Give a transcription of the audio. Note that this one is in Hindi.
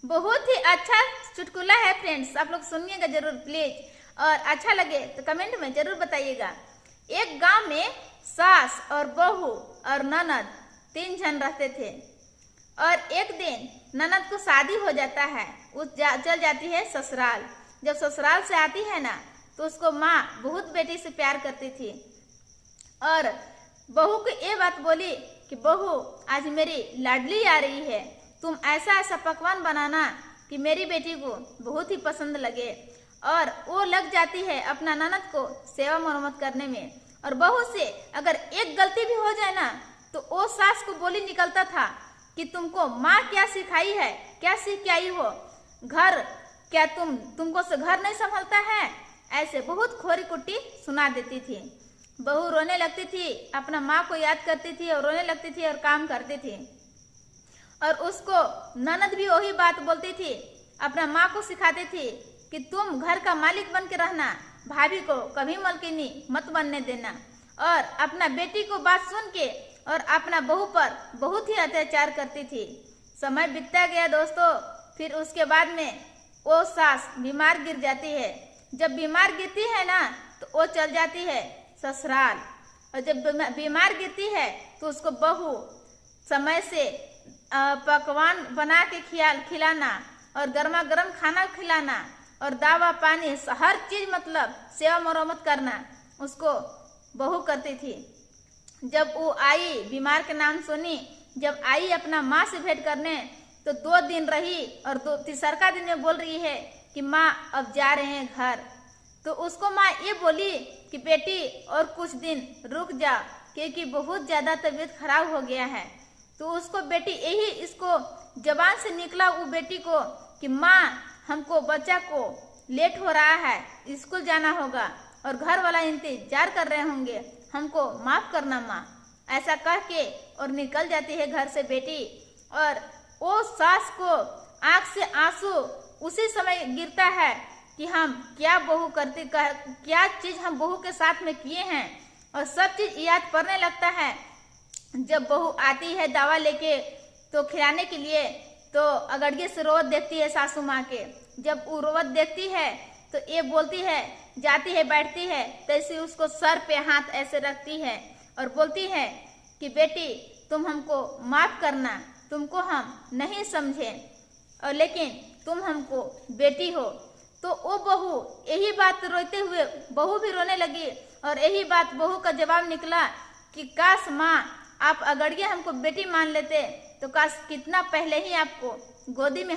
बहुत ही अच्छा चुटकुला है फ्रेंड्स, आप लोग सुनिएगा जरूर प्लीज, और अच्छा लगे तो कमेंट में जरूर बताइएगा। एक गांव में सास और बहू और ननद 3 जन रहते थे, और एक दिन ननद को शादी हो जाता है, चल जाती है ससुराल। जब ससुराल से आती है ना, तो उसको माँ बहुत बेटी से प्यार करती थी, और बहू को ये बात बोली कि बहू आज मेरी लाडली आ रही है, तुम ऐसा ऐसा पकवान बनाना कि मेरी बेटी को बहुत ही पसंद लगे। और वो लग जाती है अपना ननद को सेवा मरम्मत करने में। और बहू से अगर एक गलती भी हो जाए ना, तो वो सास को बोली निकलता था कि तुमको माँ क्या सिखाई है, क्या सीख के आई हो, घर क्या तुमको से घर नहीं संभलता है, ऐसे बहुत खोरी कुट्टी सुना देती थी। बहू रोने लगती थी, अपना माँ को याद करती थी और रोने लगती थी और काम करती थी। और उसको ननद भी वही बात बोलती थी, अपना माँ को सिखाती थी कि तुम घर का मालिक बन के रहना, भाभी को कभी मलकिनी मत बनने देना। और अपना बेटी को बात सुन के और अपना बहू पर बहुत ही अत्याचार करती थी। समय बीतता गया दोस्तों, फिर उसके बाद में वो सास बीमार गिर जाती है। जब बीमार गिरती है ना, तो वो चल जाती है ससुराल। और जब बीमार गिरती है तो उसको बहू समय से पकवान बना के खिलाना और गर्मा गर्म खाना खिलाना और दवा पानी हर चीज मतलब सेवा मरम्मत करना उसको बहू करती थी। जब वो आई, बीमार के नाम सुनी, जब आई अपना माँ से भेंट करने, तो 2 दिन रही और तीसरा दिन में बोल रही है कि माँ अब जा रहे हैं घर। तो उसको माँ ये बोली कि बेटी और कुछ दिन रुक जा, क्योंकि बहुत ज्यादा तबीयत खराब हो गया है। तो उसको बेटी यही इसको जबान से निकला वो बेटी को कि माँ हमको बच्चा को लेट हो रहा है, स्कूल जाना होगा और घर वाला इंतजार कर रहे होंगे, हमको माफ करना माँ, ऐसा कह के और निकल जाती है घर से बेटी। और वो सास को आंख से आंसू उसी समय गिरता है कि हम क्या बहू करते, क्या चीज हम बहू के साथ में किए हैं, और सब चीज याद पड़ने लगता है। जब बहू आती है दवा लेके तो खिलाने के लिए, तो अगड़िए से रोवत देखती है सासू माँ के। जब वो रोवत देखती है तो ये बोलती है, जाती है बैठती है, तैसे उसको सर पे हाथ ऐसे रखती है और बोलती है कि बेटी तुम हमको माफ करना, तुमको हम नहीं समझे, और लेकिन तुम हमको बेटी हो। तो वो बहू यही बात रोते हुए बहू भी रोने लगी, और यही बात बहू का जवाब निकला कि काश माँ आप अगड़िए हमको बेटी मान लेते, तो काश कितना पहले ही आपको गोदी में